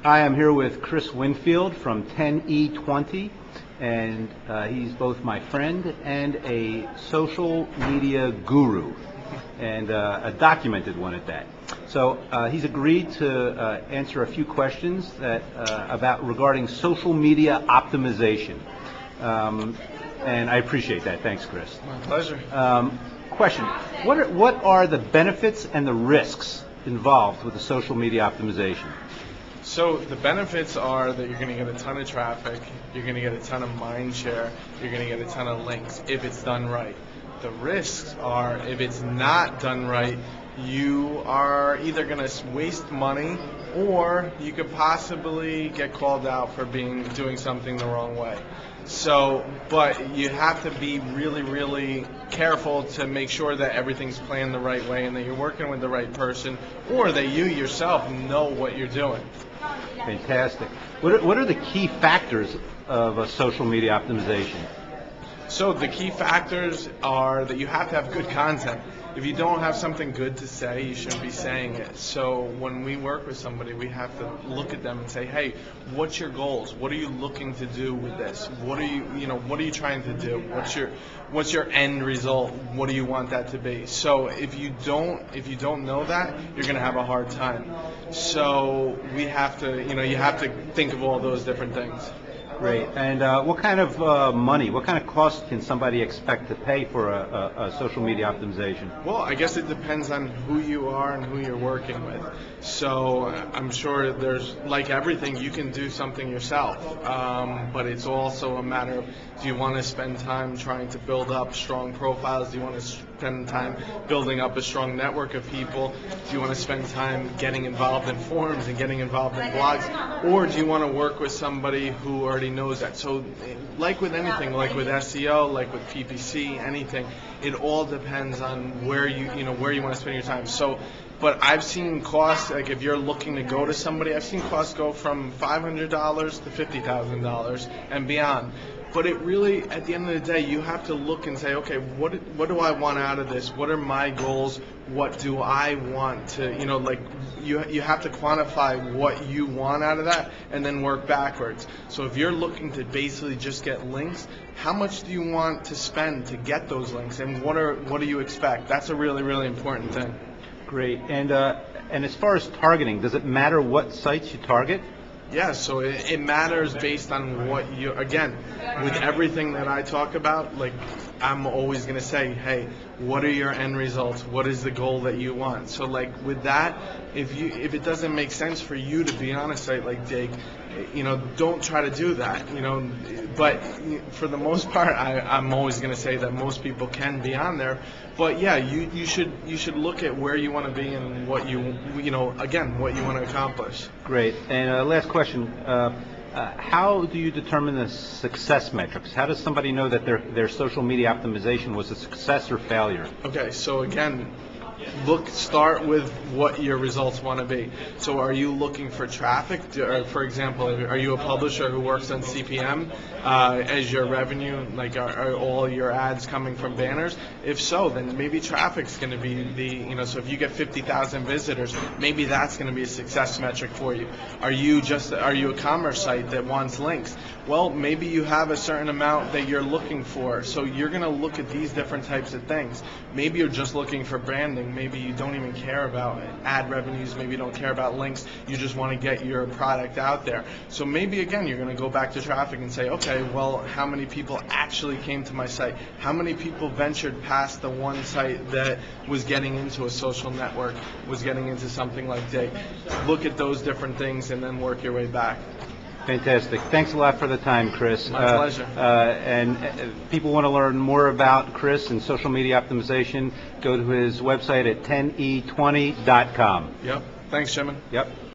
Hi, I'm here with Chris Winfield from 10E20, and he's both my friend and a social media guru, and a documented one at that. So he's agreed to answer a few questions that regarding social media optimization, and I appreciate that. Thanks, Chris. My pleasure. Question: what are the benefits and the risks involved with the social media optimization? So the benefits are that you're going to get a ton of traffic, you're going to get a ton of mind share, you're going to get a ton of links if it's done right. The risks are if it's not done right, you are either going to waste money or you could possibly get called out for doing something the wrong way. So, but you have to be really, really careful to make sure that everything's planned the right way and that you're working with the right person, or that you yourself know what you're doing. Fantastic. What are the key factors of a social media optimization? So the key factors are that you have to have good content. If you don't have something good to say, you shouldn't be saying it. So when we work with somebody, we have to look at them and say, hey, what's your goals? What are you looking to do with this? What are you trying to do? What's your end result? What do you want that to be? So if you don't know that, you're going to have a hard time. So you have to think of all those different things. Great. And what kind of money, what kind of cost can somebody expect to pay for a social media optimization? Well, I guess it depends on who you are and who you're working with. So I'm sure there's, like everything, you can do something yourself. But it's also a matter of, do you want to spend time trying to build up strong profiles? Do you want to spend time building up a strong network of people? Do you want to spend time getting involved in forums and getting involved in blogs? Or do you want to work with somebody who already knows that? So like with anything, like with SEO, like with PPC, anything, it all depends on where you want to spend your time. So, but I've seen costs, like if you're looking to go to somebody, I've seen costs go from $500 to $50,000 and beyond. But it really, at the end of the day, you have to look and say, okay, what do I want out of this? What are my goals? What do I want to, you have to quantify what you want out of that and then work backwards. So if you're looking to basically just get links, how much do you want to spend to get those links, and what do you expect? That's a really, really important thing. Great. And as far as targeting, does it matter what sites you target? Yeah, so it matters based on what you, again, with everything that I talk about, like I'm always going to say, hey, what are your end results? What is the goal that you want? So like with that, if it doesn't make sense for you to be on a site like Dig, don't try to do that, but for the most part, I'm always going to say that most people can be on there. But yeah, you should look at where you want to be and what what you want to accomplish. Great. And last question, how do you determine the success metrics? How does somebody know that their social media optimization was a success or failure? Okay, so again, start with what your results want to be. So are you looking for traffic? Or for example, are you a publisher who works on CPM as your revenue? Like are all your ads coming from banners? If so, then maybe traffic's going to be so if you get 50,000 visitors, maybe that's going to be a success metric for you. Are you a commerce site that wants links? Well, maybe you have a certain amount that you're looking for. So you're going to look at these different types of things. Maybe you're just looking for branding. Maybe you don't even care about ad revenues. Maybe you don't care about links. You just want to get your product out there. So maybe, again, you're going to go back to traffic and say, okay, well, how many people actually came to my site? How many people ventured past the one site that was getting into a social network, was getting into something like Dig? Look at those different things and then work your way back. Fantastic. Thanks a lot for the time, Chris. My pleasure. And people want to learn more about Chris and social media optimization, go to his website at 10e20.com. Yep. Thanks, Jimmy. Yep.